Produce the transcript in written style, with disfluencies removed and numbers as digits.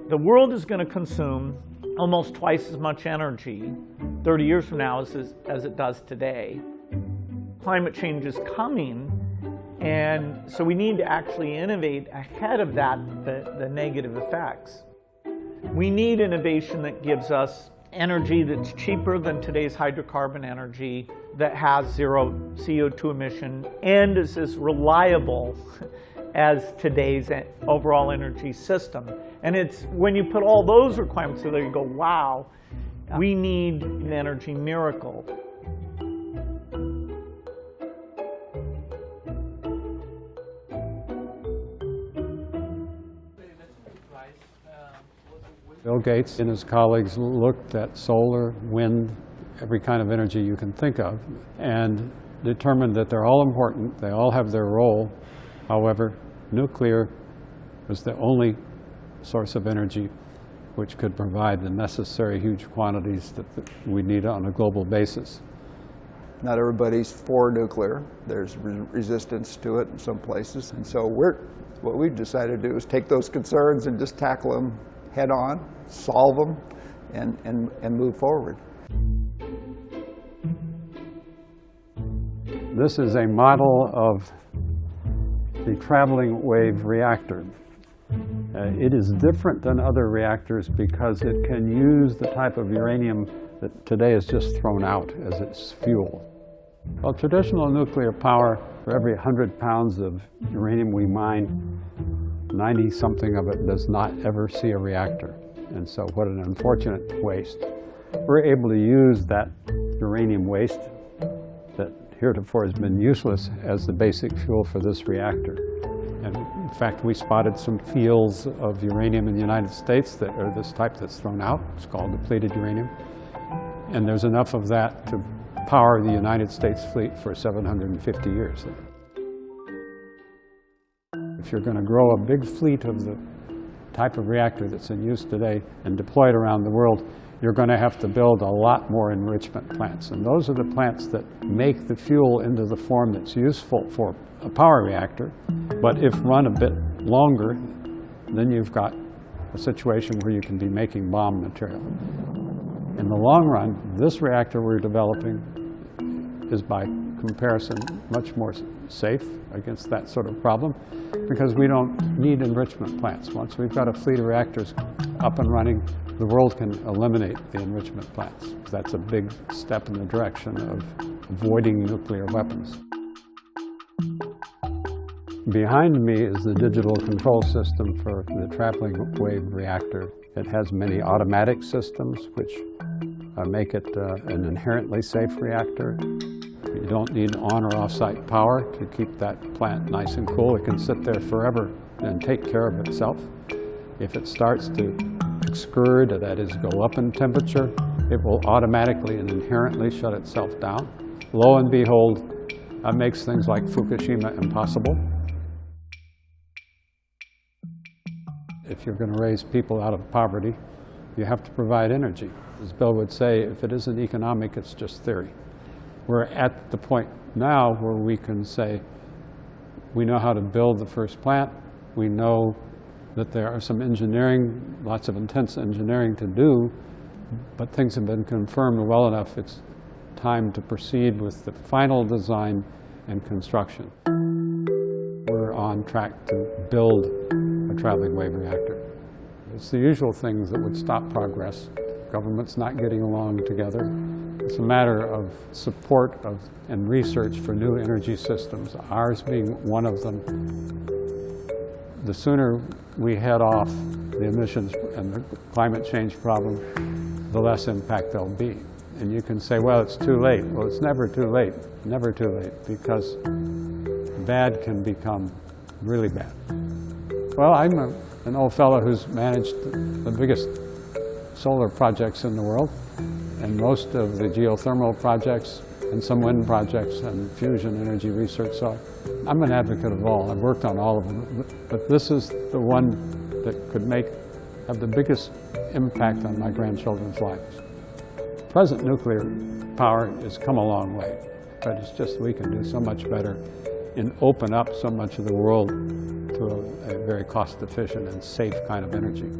The world is going to consume almost twice as much energy 30 years from now as it does today. Climate change is coming, and so we need to actually innovate ahead of that, the negative effects. We need innovation that gives us energy that's cheaper than today's hydrocarbon energy, that has zero CO2 emission, and is as reliable as today's overall energy system. And it's when you put all those requirements together, you go, wow, we need an energy miracle. Bill Gates and his colleagues looked at solar, wind, every kind of energy you can think of, and determined that they're all important, they all have their role. However, nuclear was the only source of energy which could provide the necessary huge quantities that we need on a global basis. Not everybody's for nuclear. There's resistance to it in some places. And so what we've decided to do is take those concerns and just tackle them head on, solve them, and move forward. This is a model of the traveling wave reactor. It is different than other reactors because it can use the type of uranium that today is just thrown out as its fuel. Well, traditional nuclear power, for every 100 pounds of uranium we mine, 90-something of it does not ever see a reactor. And so what an unfortunate waste. We're able to use that uranium waste that heretofore has been useless as the basic fuel for this reactor. And in fact, we spotted some fields of uranium in the United States that are this type that's thrown out. It's called depleted uranium. And there's enough of that to power the United States fleet for 750 years. If you're going to grow a big fleet of the type of reactor that's in use today and deploy it around the world, you're going to have to build a lot more enrichment plants. And those are the plants that make the fuel into the form that's useful for a power reactor. But if run a bit longer, then you've got a situation where you can be making bomb material. In the long run, this reactor we're developing is by comparison much more safe against that sort of problem because we don't need enrichment plants. Once we've got a fleet of reactors up and running, the world can eliminate the enrichment plants. That's a big step in the direction of avoiding nuclear weapons. Behind me is the digital control system for the traveling wave reactor. It has many automatic systems which make it an inherently safe reactor. You don't need on or off-site power to keep that plant nice and cool. It can sit there forever and take care of itself. If it starts to excurd, that is, go up in temperature, it will automatically and inherently shut itself down. Lo and behold, that makes things like Fukushima impossible. If you're going to raise people out of poverty, you have to provide energy. As Bill would say, if it isn't economic, it's just theory. We're at the point now where we can say, we know how to build the first plant. We know that there are some engineering, lots of intense engineering to do, but things have been confirmed well enough. It's time to proceed with the final design and construction. We're on track to build a traveling wave reactor. It's the usual things that would stop progress. Government's not getting along together. It's a matter of support and research for new energy systems, ours being one of them. The sooner we head off the emissions and the climate change problem, the less impact there'll be. And you can say, well, it's too late. Well, it's never too late, never too late, because bad can become really bad. Well, I'm an old fellow who's managed the biggest solar projects in the world, and most of the geothermal projects, and some wind projects, and fusion energy research. So I'm an advocate of all. I've worked on all of them. But this is the one that could have the biggest impact on my grandchildren's lives. Present nuclear power has come a long way, but it's just we can do so much better and open up so much of the world to a very cost-efficient and safe kind of energy.